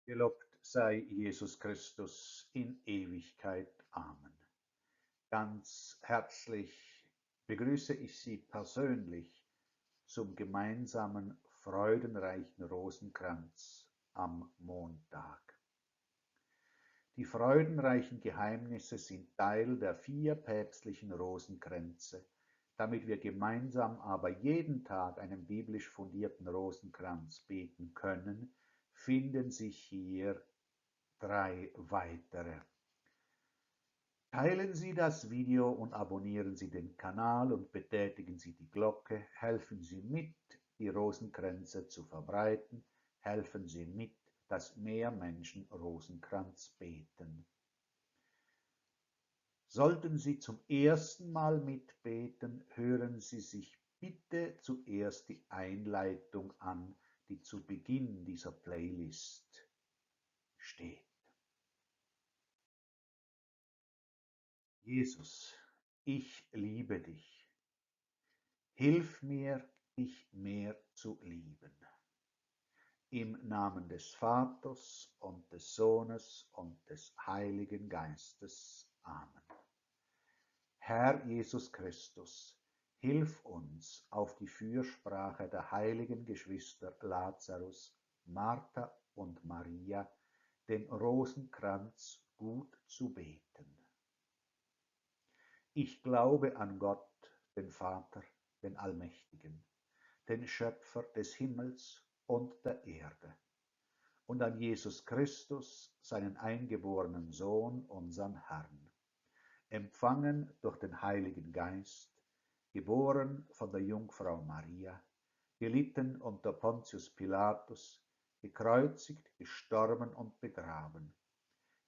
Gelobt sei Jesus Christus in Ewigkeit. Amen. Ganz herzlich begrüße ich Sie persönlich zum gemeinsamen freudenreichen Rosenkranz am Montag. Die freudenreichen Geheimnisse sind Teil der 4 päpstlichen Rosenkränze. Damit wir gemeinsam aber jeden Tag einen biblisch fundierten Rosenkranz beten können, finden sich hier 3 weitere. Teilen Sie das Video und abonnieren Sie den Kanal und betätigen Sie die Glocke. Helfen Sie mit, die Rosenkränze zu verbreiten. Helfen Sie mit, dass mehr Menschen Rosenkranz beten. Sollten Sie zum ersten Mal mitbeten, hören Sie sich bitte zuerst die Einleitung an, die zu Beginn dieser Playlist steht. Jesus, ich liebe dich. Hilf mir, dich mehr zu lieben. Im Namen des Vaters und des Sohnes und des Heiligen Geistes. Amen. Herr Jesus Christus, hilf uns auf die Fürsprache der heiligen Geschwister Lazarus, Martha und Maria, den Rosenkranz gut zu beten. Ich glaube an Gott, den Vater, den Allmächtigen, den Schöpfer des Himmels und der Erde, und an Jesus Christus, seinen eingeborenen Sohn, unseren Herrn, empfangen durch den Heiligen Geist, geboren von der Jungfrau Maria, gelitten unter Pontius Pilatus, gekreuzigt, gestorben und begraben,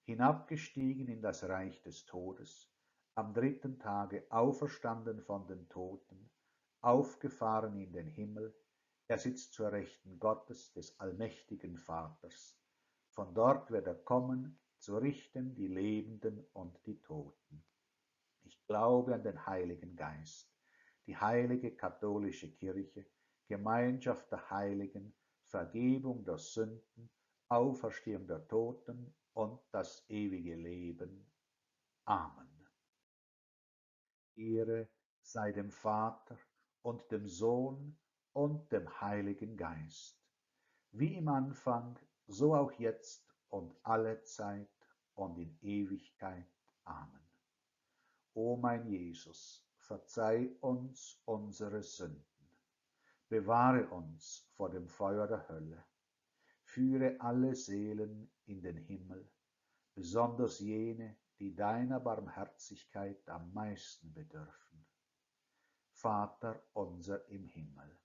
hinabgestiegen in das Reich des Todes, am 3. Tage auferstanden von den Toten, aufgefahren in den Himmel, er sitzt zur Rechten Gottes des allmächtigen Vaters. Von dort wird er kommen, zu richten die Lebenden und die Toten. Ich glaube an den Heiligen Geist, die heilige katholische Kirche, Gemeinschaft der Heiligen, Vergebung der Sünden, Auferstehung der Toten und das ewige Leben. Amen. Ehre sei dem Vater und dem Sohn und dem Heiligen Geist, wie im Anfang, so auch jetzt und alle Zeit und in Ewigkeit. Amen. O mein Jesus, verzeih uns unsere Sünden, bewahre uns vor dem Feuer der Hölle, führe alle Seelen in den Himmel, besonders jene, die deiner Barmherzigkeit am meisten bedürfen. Vater unser im Himmel,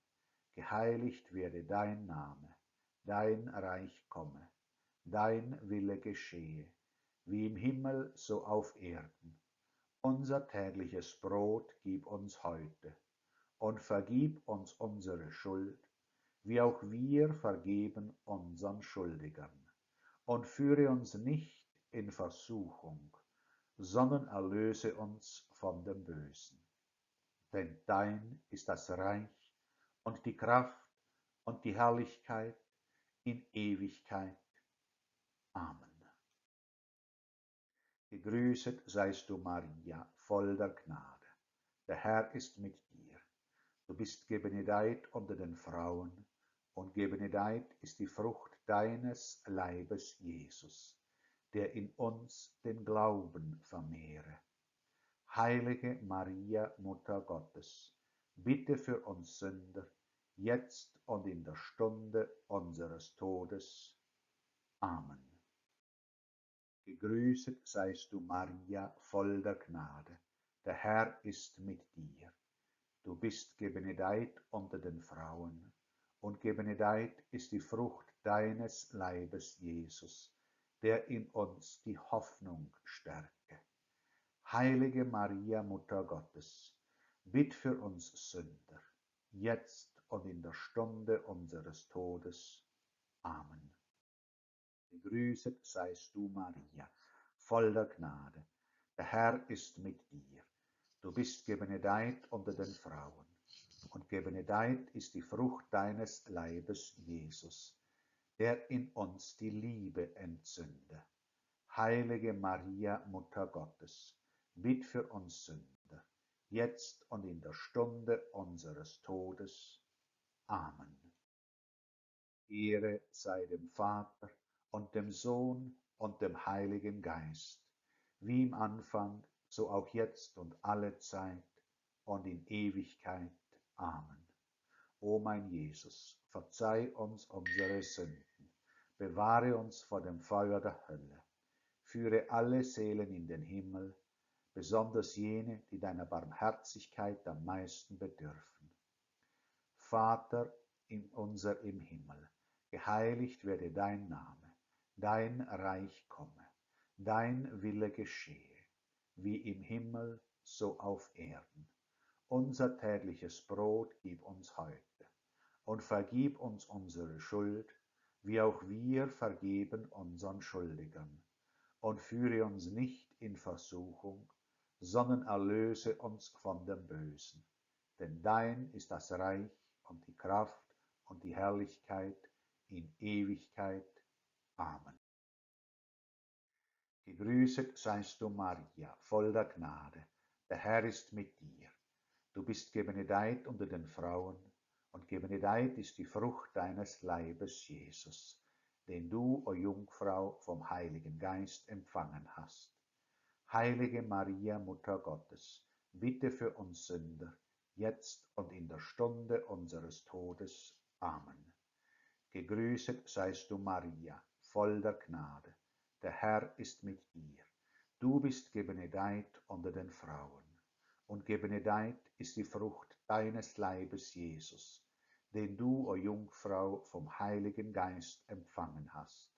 geheiligt werde dein Name, dein Reich komme, dein Wille geschehe, wie im Himmel so auf Erden. Unser tägliches Brot gib uns heute und vergib uns unsere Schuld, wie auch wir vergeben unseren Schuldigern. Und führe uns nicht in Versuchung, sondern erlöse uns von dem Bösen. Denn dein ist das Reich und die Kraft und die Herrlichkeit in Ewigkeit. Amen. Gegrüßet seist du, Maria, voll der Gnade. Der Herr ist mit dir. Du bist gebenedeit unter den Frauen, und gebenedeit ist die Frucht deines Leibes, Jesus, der in uns den Glauben vermehre. Heilige Maria, Mutter Gottes, bitte für uns Sünder, jetzt und in der Stunde unseres Todes. Amen. Gegrüßet seist du, Maria, voll der Gnade. Der Herr ist mit dir. Du bist gebenedeit unter den Frauen, und gebenedeit ist die Frucht deines Leibes, Jesus, der in uns die Hoffnung stärke. Heilige Maria, Mutter Gottes, bitt für uns Sünder, jetzt und in der Stunde unseres Todes. Amen. Gegrüßet seist du, Maria, voll der Gnade. Der Herr ist mit dir. Du bist gebenedeit unter den Frauen, und gebenedeit ist die Frucht deines Leibes, Jesus, der in uns die Liebe entzünde. Heilige Maria, Mutter Gottes, bitt für uns Sünder, jetzt und in der Stunde unseres Todes. Amen. Ehre sei dem Vater und dem Sohn und dem Heiligen Geist, wie im Anfang, so auch jetzt und alle Zeit und in Ewigkeit. Amen. O mein Jesus, verzeih uns unsere Sünden, bewahre uns vor dem Feuer der Hölle, führe alle Seelen in den Himmel, besonders jene, die deiner Barmherzigkeit am meisten bedürfen. Vater unser im Himmel, geheiligt werde dein Name, dein Reich komme, dein Wille geschehe, wie im Himmel, so auf Erden. Unser tägliches Brot gib uns heute und vergib uns unsere Schuld, wie auch wir vergeben unseren Schuldigern. Und führe uns nicht in Versuchung, sondern erlöse uns von dem Bösen. Denn dein ist das Reich und die Kraft und die Herrlichkeit in Ewigkeit. Amen. Gegrüßet seist du, Maria, voll der Gnade, der Herr ist mit dir. Du bist gebenedeit unter den Frauen, und gebenedeit ist die Frucht deines Leibes, Jesus, den du, o Jungfrau, vom Heiligen Geist empfangen hast. Heilige Maria, Mutter Gottes, bitte für uns Sünder, jetzt und in der Stunde unseres Todes. Amen. Gegrüßet seist du, Maria, voll der Gnade, der Herr ist mit dir. Du bist gebenedeit unter den Frauen, und gebenedeit ist die Frucht deines Leibes, Jesus, den du, o Jungfrau, vom Heiligen Geist empfangen hast.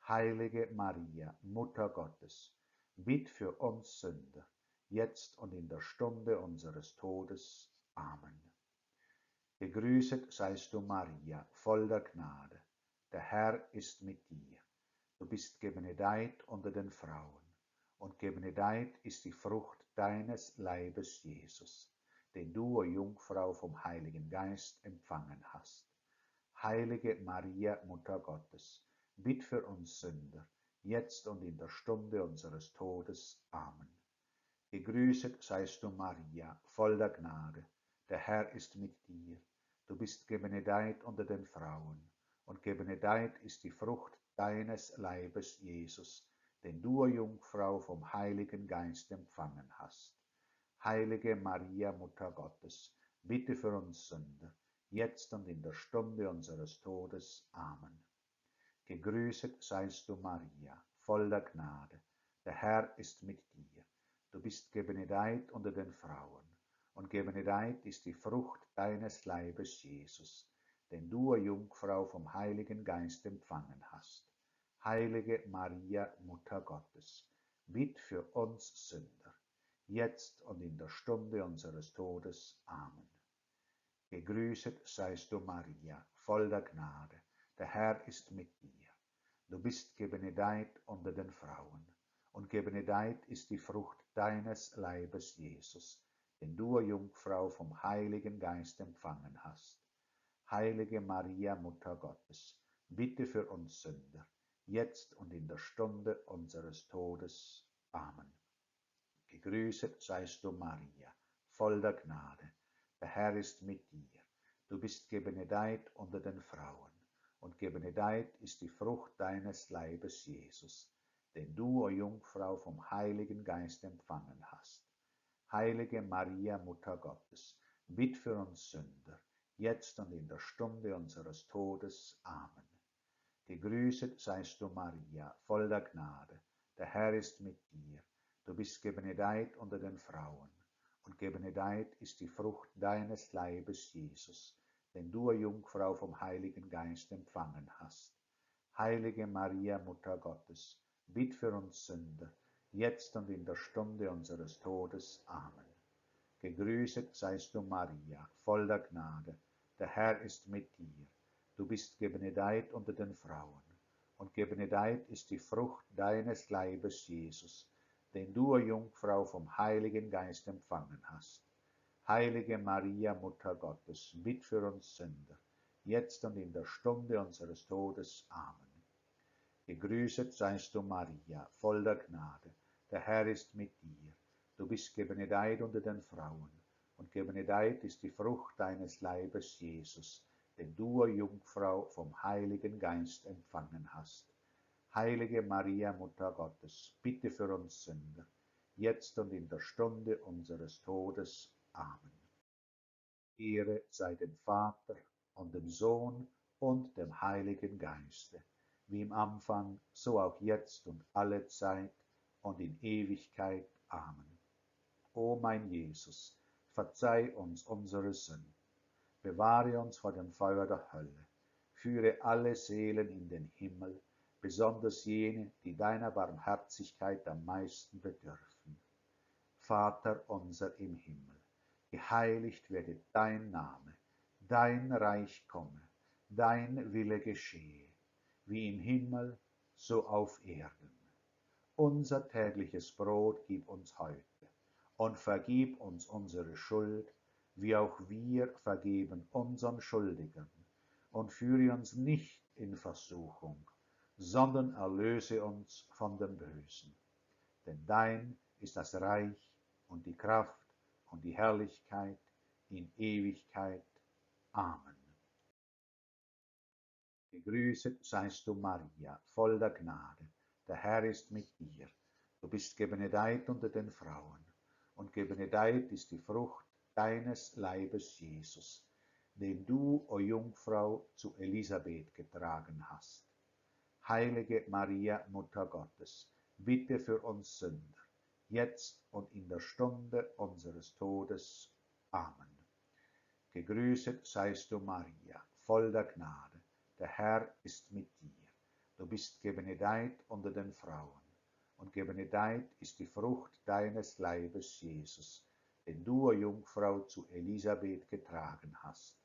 Heilige Maria, Mutter Gottes, bitt für uns Sünder, jetzt und in der Stunde unseres Todes. Amen. Gegrüßet seist du, Maria, voll der Gnade, der Herr ist mit dir. Du bist gebenedeit unter den Frauen, und gebenedeit ist die Frucht deines Leibes, Jesus, den du, o Jungfrau, vom Heiligen Geist empfangen hast. Heilige Maria, Mutter Gottes, bitt für uns Sünder, jetzt und in der Stunde unseres Todes. Amen. Gegrüßet seist du, Maria, voll der Gnade, der Herr ist mit dir. Du bist gebenedeit unter den Frauen, und gebenedeit ist die Frucht deines Leibes, Jesus, den du, o Jungfrau, vom Heiligen Geist empfangen hast. Heilige Maria, Mutter Gottes, bitte für uns Sünder, jetzt und in der Stunde unseres Todes. Amen. Gegrüßet seist du, Maria, voll der Gnade, der Herr ist mit dir. Du bist gebenedeit unter den Frauen, und gebenedeit ist die Frucht deines Leibes, Jesus, den du, o Jungfrau, vom Heiligen Geist empfangen hast. Heilige Maria, Mutter Gottes, bitt für uns Sünder, jetzt und in der Stunde unseres Todes. Amen. Gegrüßet seist du, Maria, voll der Gnade, der Herr ist mit dir. Du bist gebenedeit unter den Frauen, und gebenedeit ist die Frucht deines Leibes, Jesus, den du, o Jungfrau, vom Heiligen Geist empfangen hast. Heilige Maria, Mutter Gottes, bitte für uns Sünder, jetzt und in der Stunde unseres Todes. Amen. Gegrüßet seist du, Maria, voll der Gnade, der Herr ist mit dir. Du bist gebenedeit unter den Frauen, und gebenedeit ist die Frucht deines Leibes, Jesus, den du, o Jungfrau, vom Heiligen Geist empfangen hast. Heilige Maria, Mutter Gottes, bitt für uns Sünder, jetzt und in der Stunde unseres Todes. Amen. Gegrüßet seist du, Maria, voll der Gnade, der Herr ist mit dir. Du bist gebenedeit unter den Frauen, und gebenedeit ist die Frucht deines Leibes, Jesus, den du, o Jungfrau, vom Heiligen Geist empfangen hast. Heilige Maria, Mutter Gottes, bitt für uns Sünder, jetzt und in der Stunde unseres Todes. Amen. Gegrüßet seist du, Maria, voll der Gnade, der Herr ist mit dir. Du bist gebenedeit unter den Frauen, und gebenedeit ist die Frucht deines Leibes, Jesus, den du, o Jungfrau, vom Heiligen Geist empfangen hast. Heilige Maria, Mutter Gottes, bitt für uns Sünder, jetzt und in der Stunde unseres Todes. Amen. Gegrüßet seist du, Maria, voll der Gnade. Der Herr ist mit dir. Du bist gebenedeit unter den Frauen, und gebenedeit ist die Frucht deines Leibes, Jesus, den du, o Jungfrau, vom Heiligen Geist empfangen hast. Heilige Maria, Mutter Gottes, bitte für uns Sünder, jetzt und in der Stunde unseres Todes. Amen. Ehre sei dem Vater und dem Sohn und dem Heiligen Geiste, wie im Anfang, so auch jetzt und alle Zeit und in Ewigkeit. Amen. O mein Jesus, verzeih uns unsere Sünden, bewahre uns vor dem Feuer der Hölle, führe alle Seelen in den Himmel, besonders jene, die deiner Barmherzigkeit am meisten bedürfen. Vater unser im Himmel, geheiligt werde dein Name, dein Reich komme, dein Wille geschehe, wie im Himmel, so auf Erden. Unser tägliches Brot gib uns heute und vergib uns unsere Schuld, wie auch wir vergeben unseren Schuldigern. Und führe uns nicht in Versuchung, sondern erlöse uns von dem Bösen. Denn dein ist das Reich und die Kraft und die Herrlichkeit in Ewigkeit. Amen. Gegrüßet seist du, Maria, voll der Gnade. Der Herr ist mit dir. Du bist gebenedeit unter den Frauen, und gebenedeit ist die Frucht deines Leibes, Jesus, den du, o Jungfrau, zu Elisabeth getragen hast. Heilige Maria, Mutter Gottes, bitte für uns Sünder, jetzt und in der Stunde unseres Todes. Amen. Gegrüßet seist du, Maria, voll der Gnade. Der Herr ist mit dir. Du bist gebenedeit unter den Frauen, und gebenedeit ist die Frucht deines Leibes, Jesus, den du, o Jungfrau, zu Elisabeth getragen hast.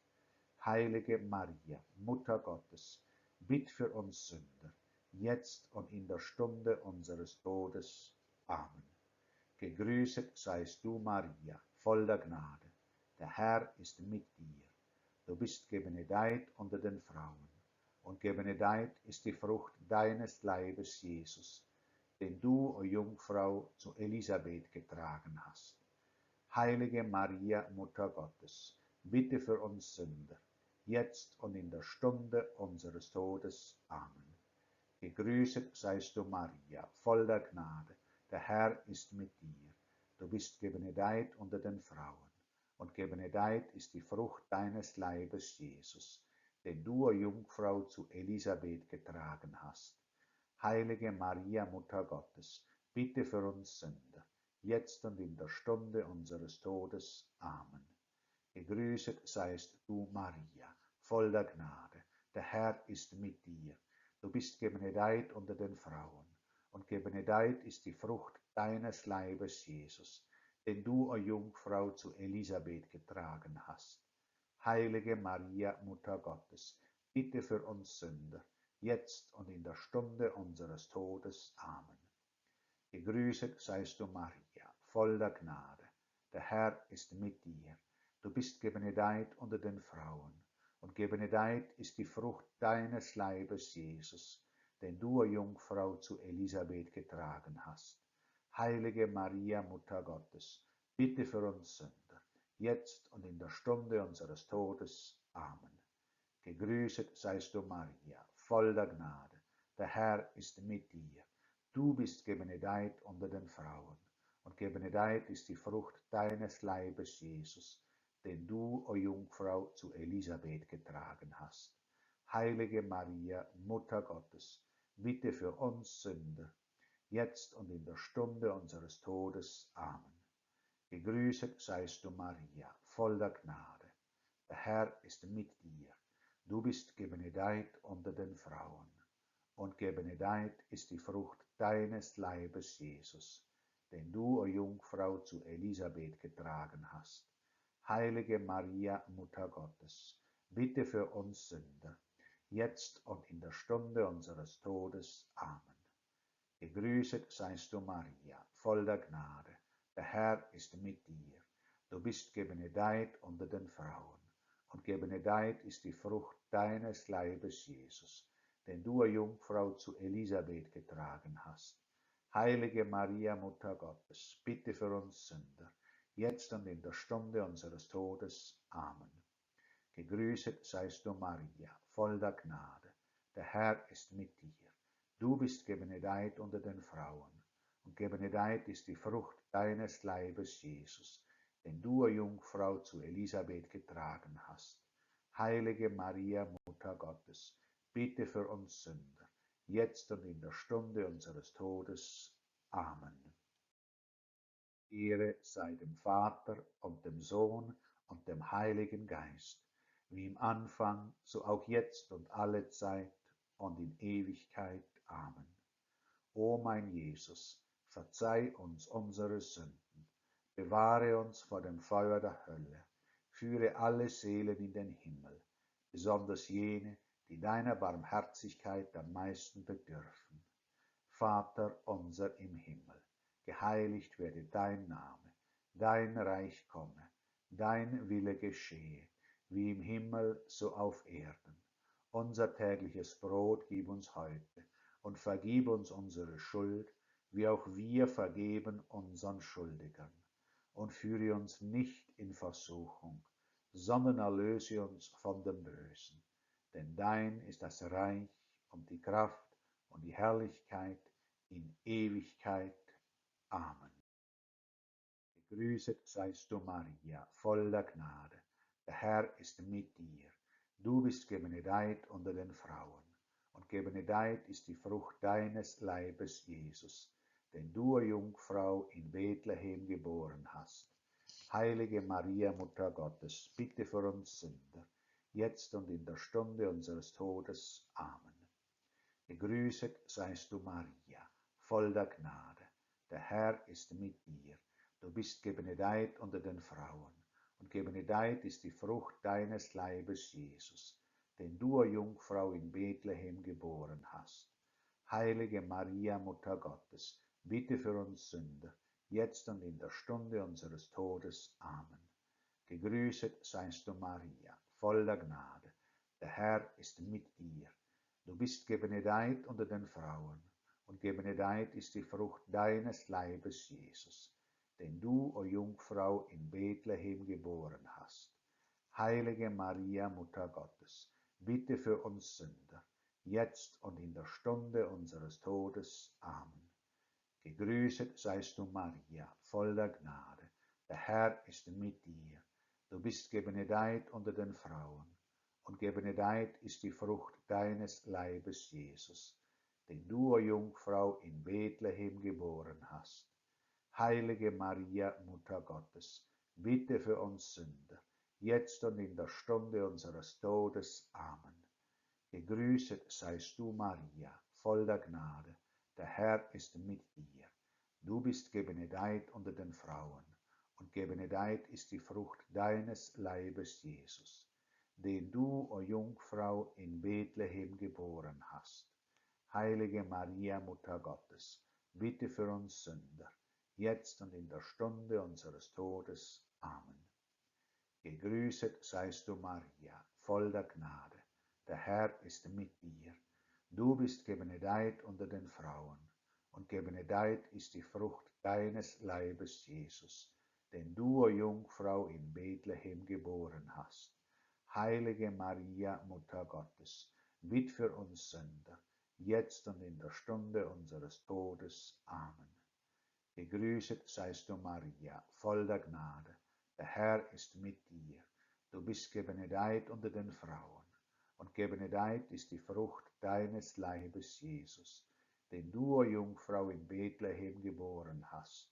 Heilige Maria, Mutter Gottes, bitt für uns Sünder, jetzt und in der Stunde unseres Todes. Amen. Gegrüßet seist du, Maria, voll der Gnade. Der Herr ist mit dir. Du bist gebenedeit unter den Frauen, und gebenedeit ist die Frucht deines Leibes, Jesus, den du, o Jungfrau, zu Elisabeth getragen hast. Heilige Maria, Mutter Gottes, bitte für uns Sünder, jetzt und in der Stunde unseres Todes. Amen. Gegrüßet seist du, Maria, voll der Gnade. Der Herr ist mit dir. Du bist gebenedeit unter den Frauen, und gebenedeit ist die Frucht deines Leibes, Jesus, den du, o Jungfrau, zu Elisabeth getragen hast. Heilige Maria, Mutter Gottes, bitte für uns Sünder, jetzt und in der Stunde unseres Todes. Amen. Gegrüßet seist du, Maria, voll der Gnade. Der Herr ist mit dir. Du bist gebenedeit unter den Frauen, und gebenedeit ist die Frucht deines Leibes, Jesus, den du, o Jungfrau, zu Elisabeth getragen hast. Heilige Maria, Mutter Gottes, bitte für uns Sünder, jetzt und in der Stunde unseres Todes. Amen. Gegrüßet seist du, Maria, voll der Gnade. Der Herr ist mit dir. Du bist gebenedeit unter den Frauen, und gebenedeit ist die Frucht deines Leibes, Jesus, den du, o Jungfrau, zu Elisabeth getragen hast. Heilige Maria, Mutter Gottes, bitte für uns Sünder, jetzt und in der Stunde unseres Todes. Amen. Gegrüßet seist du, Maria, voll der Gnade. Der Herr ist mit dir. Du bist gebenedeit unter den Frauen, und gebenedeit ist die Frucht deines Leibes, Jesus, den du, o Jungfrau, zu Elisabeth getragen hast. Heilige Maria, Mutter Gottes, bitte für uns Sünder, jetzt und in der Stunde unseres Todes. Amen. Gegrüßet seist du, Maria, voll der Gnade. Der Herr ist mit dir. Du bist gebenedeit unter den Frauen, und gebenedeit ist die Frucht deines Leibes, Jesus, den du, o Jungfrau, zu Elisabeth getragen hast. Heilige Maria, Mutter Gottes, bitte für uns Sünder, jetzt und in der Stunde unseres Todes. Amen. Gegrüßet seist du, Maria, voll der Gnade. Der Herr ist mit dir. Du bist gebenedeit unter den Frauen, und gebenedeit ist die Frucht deines Leibes, Jesus, den du, Jungfrau, zu Elisabeth getragen hast. Heilige Maria, Mutter Gottes, bitte für uns Sünder, jetzt und in der Stunde unseres Todes. Amen. Gegrüßet seist du, Maria, voll der Gnade. Der Herr ist mit dir. Du bist gebenedeit unter den Frauen, und gebenedeit ist die Frucht deines Leibes, Jesus, den du, Jungfrau, zu Elisabeth getragen hast. Heilige Maria, Mutter Gottes, bitte für uns Sünder, jetzt und in der Stunde unseres Todes. Amen. Ehre sei dem Vater und dem Sohn und dem Heiligen Geist, wie im Anfang, so auch jetzt und alle Zeit und in Ewigkeit. Amen. O mein Jesus, verzeih uns unsere Sünden, bewahre uns vor dem Feuer der Hölle, führe alle Seelen in den Himmel, besonders jene, die deiner Barmherzigkeit am meisten bedürfen. Vater unser im Himmel, geheiligt werde dein Name, dein Reich komme, dein Wille geschehe, wie im Himmel so auf Erden. Unser tägliches Brot gib uns heute und vergib uns unsere Schuld, wie auch wir vergeben unseren Schuldigern. Und führe uns nicht in Versuchung, sondern erlöse uns von dem Bösen. Denn dein ist das Reich und die Kraft und die Herrlichkeit in Ewigkeit. Amen. Gegrüßet seist du, Maria, voll der Gnade. Der Herr ist mit dir. Du bist gebenedeit unter den Frauen, und gebenedeit ist die Frucht deines Leibes, Jesus, den du, Jungfrau, in Bethlehem geboren hast. Heilige Maria, Mutter Gottes, bitte für uns Sünder, jetzt und in der Stunde unseres Todes. Amen. Gegrüßet seist du, Maria, voll der Gnade. Der Herr ist mit dir. Du bist gebenedeit unter den Frauen, und gebenedeit ist die Frucht deines Leibes, Jesus, den du, Jungfrau, in Bethlehem geboren hast. Heilige Maria, Mutter Gottes, bitte für uns Sünder, jetzt und in der Stunde unseres Todes. Amen. Gegrüßet seist du, Maria, voll der Gnade. Der Herr ist mit dir. Du bist gebenedeit unter den Frauen, und gebenedeit ist die Frucht deines Leibes, Jesus, den du, o Jungfrau, in Bethlehem geboren hast. Heilige Maria, Mutter Gottes, bitte für uns Sünder, jetzt und in der Stunde unseres Todes. Amen. Gegrüßet seist du, Maria, voll der Gnade. Der Herr ist mit dir. Du bist gebenedeit unter den Frauen, und gebenedeit ist die Frucht deines Leibes, Jesus, den du, o Jungfrau, in Bethlehem geboren hast. Heilige Maria, Mutter Gottes, bitte für uns Sünder, jetzt und in der Stunde unseres Todes. Amen. Gegrüßet seist du, Maria, voll der Gnade. Der Herr ist mit dir. Du bist gebenedeit unter den Frauen, und gebenedeit ist die Frucht deines Leibes, Jesus, den du, o Jungfrau, in Bethlehem geboren hast. Heilige Maria, Mutter Gottes, bitte für uns Sünder, jetzt und in der Stunde unseres Todes. Amen. Gegrüßet seist du, Maria, voll der Gnade. Der Herr ist mit dir. Du bist gebenedeit unter den Frauen, und gebenedeit ist die Frucht deines Leibes, Jesus, den du, o Jungfrau, in Bethlehem geboren hast. Heilige Maria, Mutter Gottes, bitt für uns Sünder, jetzt und in der Stunde unseres Todes. Amen. Gegrüßet seist du, Maria, voll der Gnade. Der Herr ist mit dir. Du bist gebenedeit unter den Frauen, und gebenedeit ist die Frucht deines Leibes, Jesus, den du, o Jungfrau, in Bethlehem geboren hast.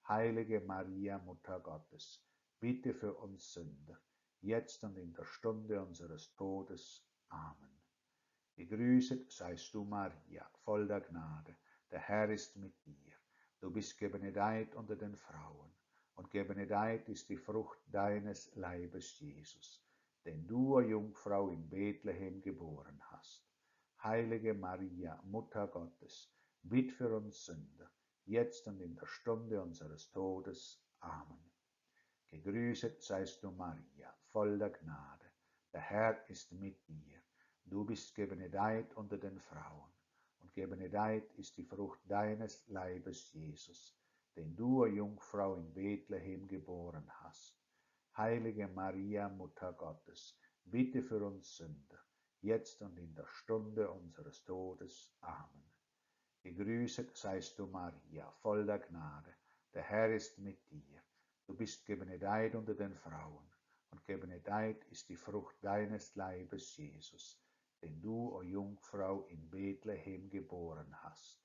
Heilige Maria, Mutter Gottes, bitte für uns Sünder, jetzt und in der Stunde unseres Todes. Amen. Gegrüßet seist du, Maria, voll der Gnade. Der Herr ist mit dir. Du bist gebenedeit unter den Frauen, und gebenedeit ist die Frucht deines Leibes, Jesus, den du, o Jungfrau, in Bethlehem geboren hast. Heilige Maria, Mutter Gottes, bitt für uns Sünder, jetzt und in der Stunde unseres Todes. Amen. Gegrüßet seist du, Maria, voll der Gnade. der Herr ist mit dir. Du bist gebenedeit unter den Frauen, und gebenedeit ist die Frucht deines Leibes, Jesus, den du, o Jungfrau, in Bethlehem geboren hast. Heilige Maria, Mutter Gottes, bitte für uns Sünder, jetzt und in der Stunde unseres Todes. Amen. Gegrüßet seist du, Maria, voll der Gnade, der Herr ist mit dir. Du bist gebenedeit unter den Frauen, und gebenedeit ist die Frucht deines Leibes, Jesus, den du, o Jungfrau, in Bethlehem geboren hast.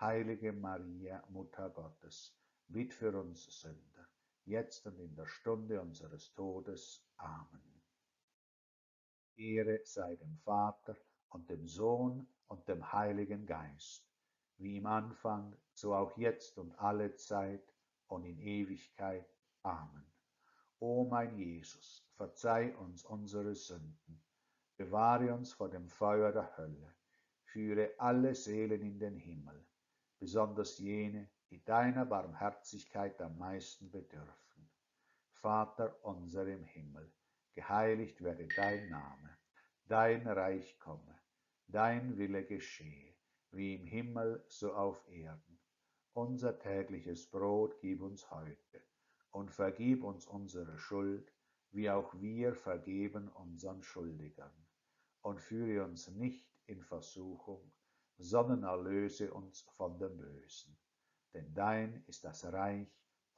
Heilige Maria, Mutter Gottes, bitt für uns Sünder, jetzt und in der Stunde unseres Todes. Amen. Ehre sei dem Vater und dem Sohn und dem Heiligen Geist, wie im Anfang, so auch jetzt und alle Zeit und in Ewigkeit. Amen. O mein Jesus, verzeih uns unsere Sünden, bewahre uns vor dem Feuer der Hölle, führe alle Seelen in den Himmel, besonders jene, die deiner Barmherzigkeit am meisten bedürfen. Vater unser im Himmel, geheiligt werde dein Name, dein Reich komme, dein Wille geschehe, wie im Himmel so auf Erden. Unser tägliches Brot gib uns heute und vergib uns unsere Schuld, wie auch wir vergeben unseren Schuldigern. Und führe uns nicht in Versuchung, sondern erlöse uns von dem Bösen. Denn dein ist das Reich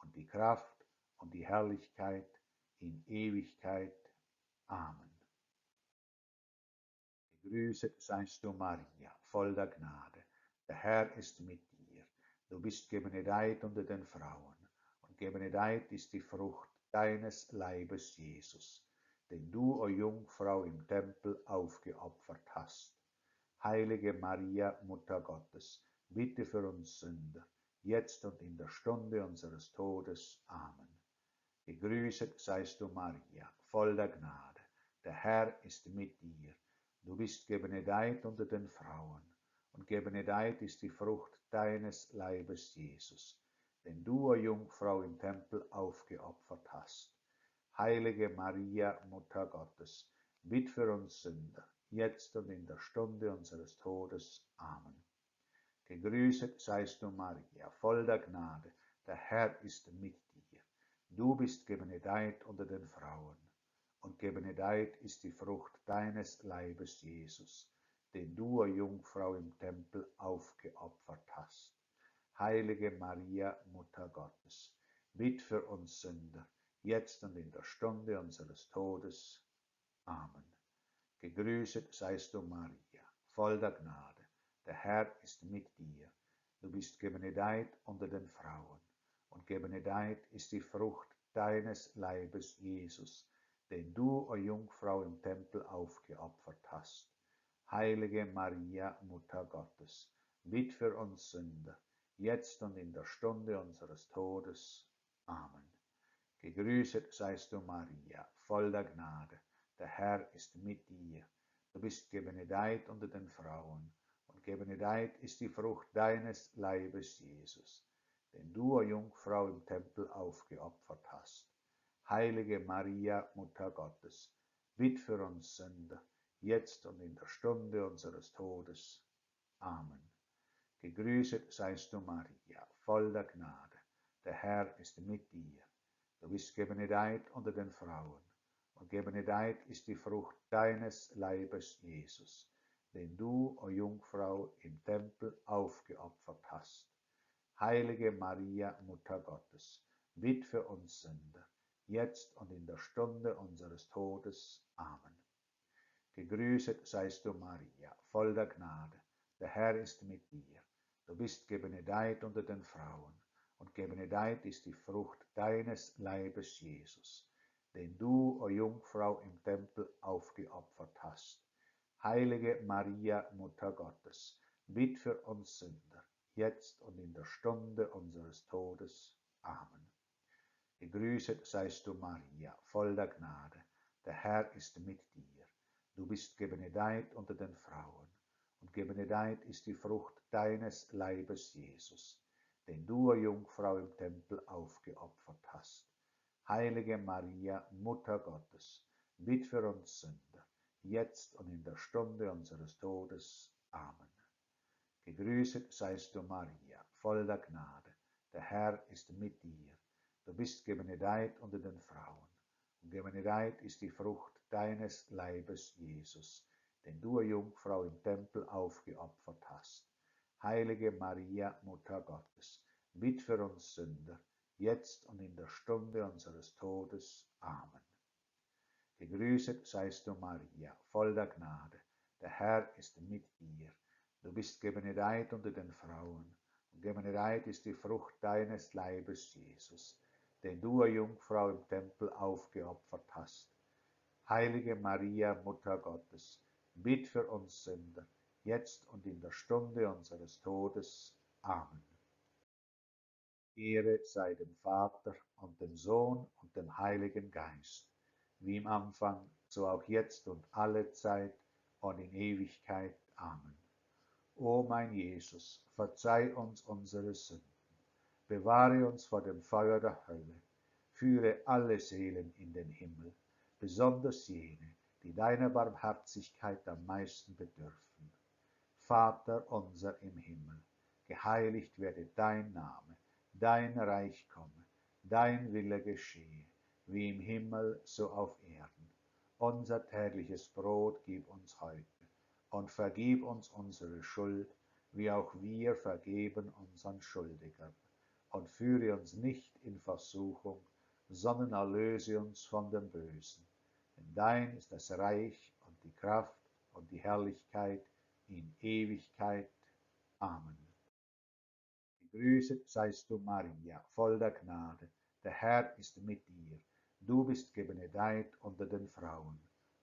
und die Kraft und die Herrlichkeit in Ewigkeit. Amen. Gegrüßet seist du, Maria, voll der Gnade, der Herr ist mit dir. Du bist gebenedeit unter den Frauen, und gebenedeit ist die Frucht deines Leibes, Jesus, den du, o Jungfrau, im Tempel aufgeopfert hast. Heilige Maria, Mutter Gottes, bitte für uns Sünder, jetzt und in der Stunde unseres Todes. Amen. Gegrüßet seist du, Maria, voll der Gnade, der Herr ist mit dir. Du bist gebenedeit unter den Frauen, und gebenedeit ist die Frucht deines Leibes, Jesus, den du, o Jungfrau, im Tempel aufgeopfert hast. Heilige Maria, Mutter Gottes, bitt für uns Sünder, jetzt und in der Stunde unseres Todes. Amen. Gegrüßet seist du, Maria, voll der Gnade, der Herr ist mit dir. Du bist gebenedeit unter den Frauen, und gebenedeit ist die Frucht deines Leibes, Jesus, den du, o Jungfrau, im Tempel aufgeopfert hast. Heilige Maria, Mutter Gottes, bitt für uns Sünder, jetzt und in der Stunde unseres Todes. Amen. Gegrüßet seist du, Maria, voll der Gnade, der Herr ist mit dir. Du bist gebenedeit unter den Frauen, und gebenedeit ist die Frucht deines Leibes, Jesus, den du, o Jungfrau, im Tempel aufgeopfert hast. Heilige Maria, Mutter Gottes, bitt für uns Sünder, jetzt und in der Stunde unseres Todes. Amen. Gegrüßet seist du, Maria, voll der Gnade, der Herr ist mit dir. Du bist gebenedeit unter den Frauen, und gebenedeit ist die Frucht deines Leibes, Jesus, den du, o Jungfrau, im Tempel aufgeopfert hast. Heilige Maria, Mutter Gottes, bitt für uns Sünder, jetzt und in der Stunde unseres Todes. Amen. Gegrüßet seist du, Maria, voll der Gnade, der Herr ist mit dir. Du bist gebenedeit unter den Frauen, und gebenedeit ist die Frucht deines Leibes, Jesus, den du, o Jungfrau, im Tempel aufgeopfert hast. Heilige Maria, Mutter Gottes, bitt für uns Sünder, jetzt und in der Stunde unseres Todes. Amen. Gegrüßet seist du, Maria, voll der Gnade, der Herr ist mit dir. Du bist gebenedeit unter den Frauen, und gebenedeit ist die Frucht deines Leibes, Jesus, den du, o Jungfrau, im Tempel aufgeopfert hast. Heilige Maria, Mutter Gottes, bitt für uns Sünder, jetzt und in der Stunde unseres Todes. Amen. Gegrüßet seist du, Maria, voll der Gnade, der Herr ist mit dir. Du bist gebenedeit unter den Frauen, und gebenedeit ist die Frucht deines Leibes, Jesus, den du, o Jungfrau, im Tempel aufgeopfert hast. Heilige Maria, Mutter Gottes, bitt für uns Sünder, jetzt und in der Stunde unseres Todes. Amen. Gegrüßet seist du, Maria, voll der Gnade, der Herr ist mit dir. Du bist gebenedeit unter den Frauen, und gebenedeit ist die Frucht deines Leibes, Jesus, den du, Jungfrau, im Tempel aufgeopfert hast. Heilige Maria, Mutter Gottes, bitt für uns Sünder, jetzt und in der Stunde unseres Todes. Amen. Gegrüßet seist du, Maria, voll der Gnade, der Herr ist mit dir. Du bist gebenedeit unter den Frauen, und gebenedeit ist die Frucht deines Leibes, Jesus, den du, Jungfrau, im Tempel aufgeopfert hast. Heilige Maria, Mutter Gottes, bitt für uns Sünder, jetzt und in der Stunde unseres Todes. Amen. Ehre sei dem Vater und dem Sohn und dem Heiligen Geist, wie im Anfang, so auch jetzt und alle Zeit und in Ewigkeit. Amen. O mein Jesus, verzeih uns unsere Sünden, bewahre uns vor dem Feuer der Hölle, führe alle Seelen in den Himmel, besonders jene, die deiner Barmherzigkeit am meisten bedürfen. Vater unser im Himmel, geheiligt werde dein Name, dein Reich komme, dein Wille geschehe, wie im Himmel so auf Erden. Unser tägliches Brot gib uns heute und vergib uns unsere Schuld, wie auch wir vergeben unseren Schuldigern. Und führe uns nicht in Versuchung, sondern erlöse uns von dem Bösen. Denn dein ist das Reich und die Kraft und die Herrlichkeit in Ewigkeit. Amen. Gegrüßet seist du, Maria, voll der Gnade, der Herr ist mit dir. Du bist gebenedeit unter den Frauen,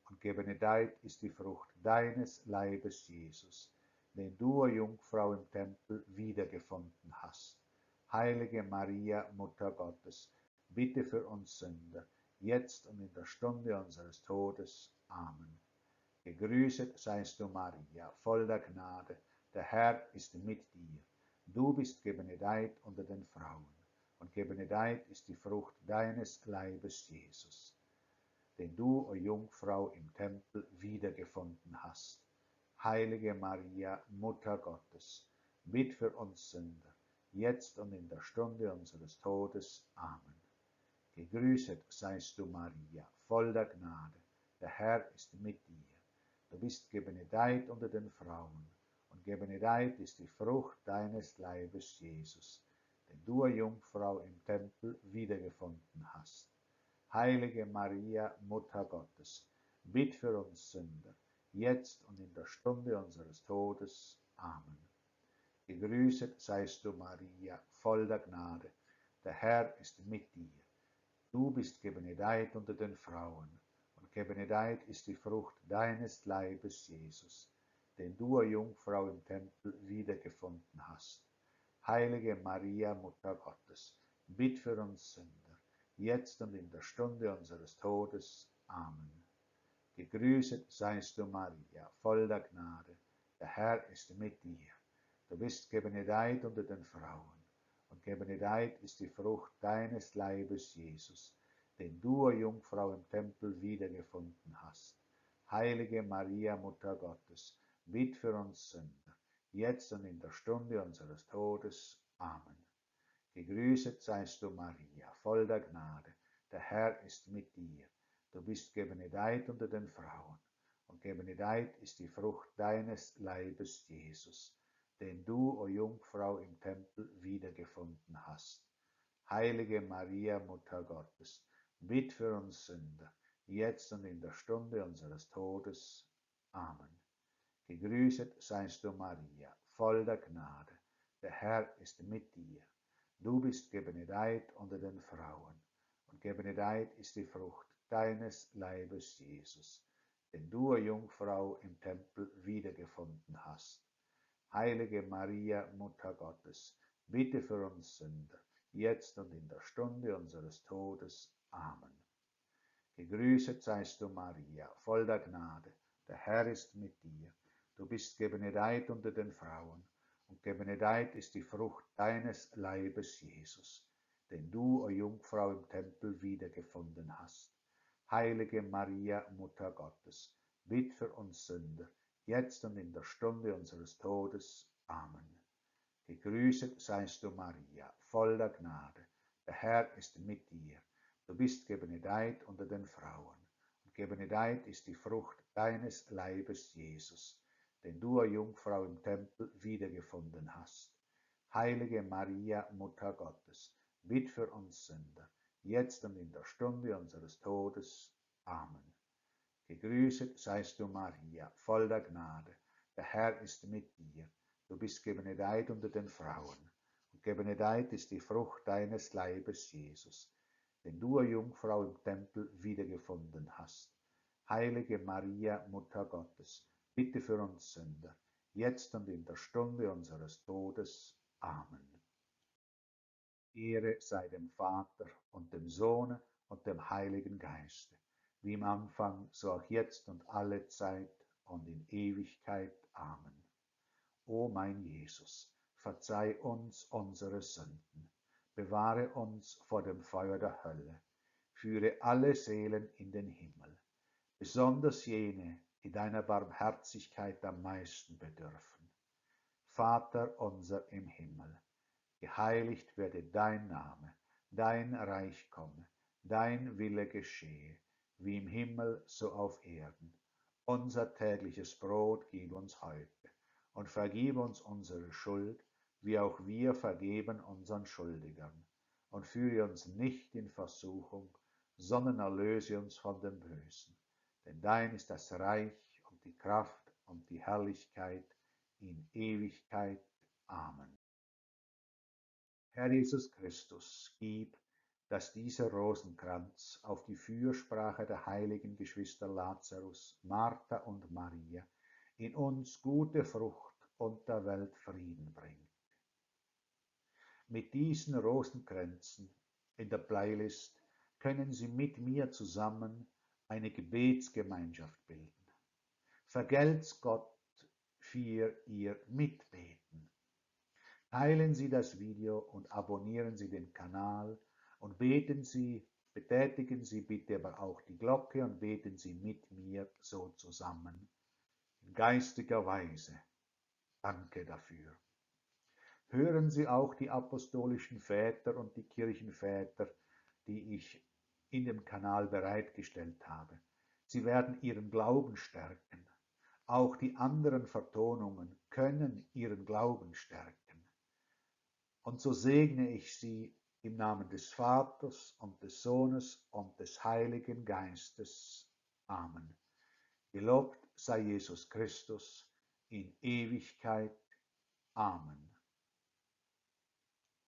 und gebenedeit ist die Frucht deines Leibes, Jesus, den du, Jungfrau, im Tempel wiedergefunden hast. Heilige Maria, Mutter Gottes, bitte für uns Sünder, jetzt und in der Stunde unseres Todes. Amen. Gegrüßet seist du, Maria, voll der Gnade, der Herr ist mit dir. Du bist gebenedeit unter den Frauen, und gebenedeit ist die Frucht deines Leibes, Jesus, den du, o Jungfrau, im Tempel wiedergefunden hast. Heilige Maria, Mutter Gottes, bitt für uns Sünder, jetzt und in der Stunde unseres Todes. Amen. Gegrüßet seist du, Maria, voll der Gnade, der Herr ist mit dir. Du bist gebenedeit unter den Frauen, und gebenedeit ist die Frucht deines Leibes, Jesus, den du, Jungfrau, im Tempel wiedergefunden hast. Heilige Maria, Mutter Gottes, bitt für uns Sünder, jetzt und in der Stunde unseres Todes. Amen. Gegrüßet seist du, Maria, voll der Gnade, der Herr ist mit dir. Du bist gebenedeit unter den Frauen, und gebenedeit ist die Frucht deines Leibes, Jesus, den du, o Jungfrau, im Tempel wiedergefunden hast. Heilige Maria, Mutter Gottes, bitt für uns Sünder, jetzt und in der Stunde unseres Todes. Amen. Gegrüßet seist du, Maria, voll der Gnade, der Herr ist mit dir. Du bist gebenedeit unter den Frauen, und gebenedeit ist die Frucht deines Leibes, Jesus, den du, o Jungfrau, im Tempel wiedergefunden hast. Heilige Maria, Mutter Gottes, bitt für uns Sünder, jetzt und in der Stunde unseres Todes. Amen. Gegrüßet seist du, Maria, voll der Gnade, der Herr ist mit dir. Du bist gebenedeit unter den Frauen, und gebenedeit ist die Frucht deines Leibes, Jesus, den du, o Jungfrau, im Tempel wiedergefunden hast. Heilige Maria, Mutter Gottes, bitt für uns Sünder, jetzt und in der Stunde unseres Todes. Amen. Gegrüßet seist du, Maria, voll der Gnade, der Herr ist mit dir. Du bist gebenedeit unter den Frauen, und gebenedeit ist die Frucht deines Leibes, Jesus, den du, o Jungfrau, im Tempel wiedergefunden hast. Heilige Maria, Mutter Gottes, bitte für uns Sünder, jetzt und in der Stunde unseres Todes. Amen. Gegrüßet seist du, Maria, voll der Gnade, der Herr ist mit dir. Du bist gebenedeit unter den Frauen, und gebenedeit ist die Frucht deines Leibes, Jesus, den du, o Jungfrau, im Tempel wiedergefunden hast. Heilige Maria, Mutter Gottes, bitt für uns Sünder, jetzt und in der Stunde unseres Todes. Amen. Gegrüßet seist du, Maria, voller Gnade. Der Herr ist mit dir. Du bist gebenedeit unter den Frauen. Und gebenedeit ist die Frucht deines Leibes, Jesus, den du, o Jungfrau, im Tempel wiedergefunden hast. Heilige Maria, Mutter Gottes, bitt für uns Sünder, jetzt und in der Stunde unseres Todes. Amen. Gegrüßet seist du, Maria, voll der Gnade. Der Herr ist mit dir. Du bist gebenedeit unter den Frauen. Und gebenedeit ist die Frucht deines Leibes, Jesus, den du, o Jungfrau, im Tempel wiedergefunden hast. Heilige Maria, Mutter Gottes, bitte für uns Sünder, jetzt und in der Stunde unseres Todes. Amen. Ehre sei dem Vater und dem Sohn und dem Heiligen Geiste, wie im Anfang, so auch jetzt und alle Zeit und in Ewigkeit. Amen. O mein Jesus, verzeih uns unsere Sünden, bewahre uns vor dem Feuer der Hölle, führe alle Seelen in den Himmel, besonders jene, die deiner Barmherzigkeit am meisten bedürfen. Vater unser im Himmel, geheiligt werde dein Name, dein Reich komme, dein Wille geschehe, wie im Himmel so auf Erden. Unser tägliches Brot gib uns heute und vergib uns unsere Schuld, wie auch wir vergeben unseren Schuldigern. Und führe uns nicht in Versuchung, sondern erlöse uns von dem Bösen. Denn dein ist das Reich und die Kraft und die Herrlichkeit in Ewigkeit. Amen. Herr Jesus Christus, gib, dass dieser Rosenkranz auf die Fürsprache der heiligen Geschwister Lazarus, Martha und Maria in uns gute Frucht und der Welt Frieden bringt. Mit diesen Rosenkränzen in der Playlist können Sie mit mir zusammen eine Gebetsgemeinschaft bilden. Vergelt's Gott für Ihr Mitbeten. Teilen Sie das Video und abonnieren Sie den Kanal und betätigen Sie bitte aber auch die Glocke und beten Sie mit mir so zusammen. In geistiger Weise. Danke dafür. Hören Sie auch die apostolischen Väter und die Kirchenväter, die ich in dem Kanal bereitgestellt habe. Sie werden Ihren Glauben stärken. Auch die anderen Vertonungen können Ihren Glauben stärken. Und so segne ich Sie im Namen des Vaters und des Sohnes und des Heiligen Geistes. Amen. Gelobt sei Jesus Christus in Ewigkeit. Amen.